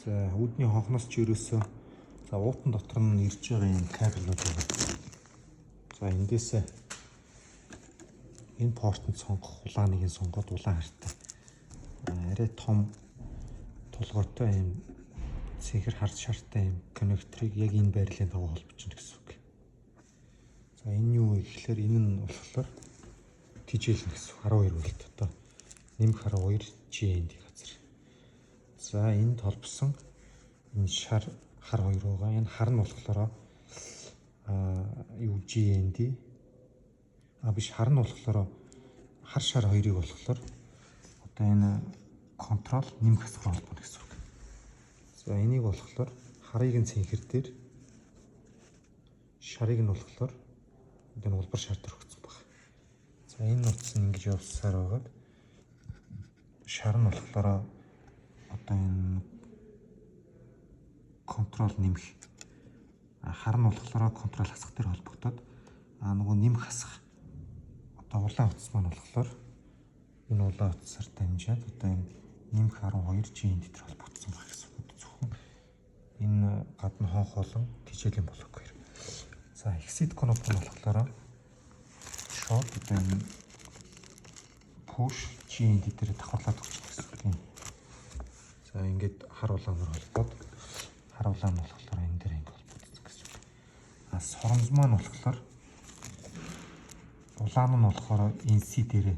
За үүдний хонхноос ч ерөөсөө за уутан дотор нь ирж байгаа юм кабелүүд байна. За эндээсээ энэ портод сонгох улааныг нь сонгоод улаан хартай. Арай том тулгойтой юм цэнхэр хард шартай юм коннекторыг яг энэ байрлалын дагуу холбочихно гэсэн үг. За энэ юу вэ гэхээр энэ нь болохоор TJL гэсэн 12 вольт одоо нэмэх 12 GND газар. За энд холбосон энэ хар 2 байгаа. Энэ хар нь болохоор юу GND биш хар нь болохоор хар шар 2-ыг болохоор одоо энэ контрол нэмэх асар холбоно гэсэн үг. За энийг болохоор харыг нь цэнхэр дээр шарыг нь болохоор энэ улбар шар дээр өгсөн байна. За энэ нууц нь ингэж явсаар байгаад шар нь болохоор одоо энэ контрол нэмэх хар нь болохоор контрол хасах дээр холбогдоод нөгөө нэмэх хасах одоо улаан утас маань болохоор энэ улаан утасаар дамжаад одоо энэ нэмэх 12 GND дээр холбогдсон байна гэсэн үг. Зөвхөн энэ гадна хонх болон TJL-ийн блок хоёр. За exit кноп нь болохоор short одоо энэ push GND дээр давхарлаад өгч гэсэн үг. За ингээд хар улаанаар холбоод хар улаан нь болохоор энэ дээр ингээд холбогдсон гэсэн үг. Соромж маань болохоор улаан нь болохоор NC дээр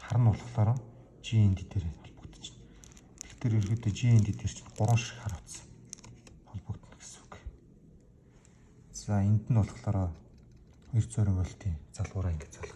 хар нь болохоор GND дээр холбогдчихно. Тэгэхээр ерөөдөө GND дээр чинь 3 шиг хар утас холбогдно гэсэн үг. За энд нь болохоор 220 вольтын залгуураа ингээд залгах.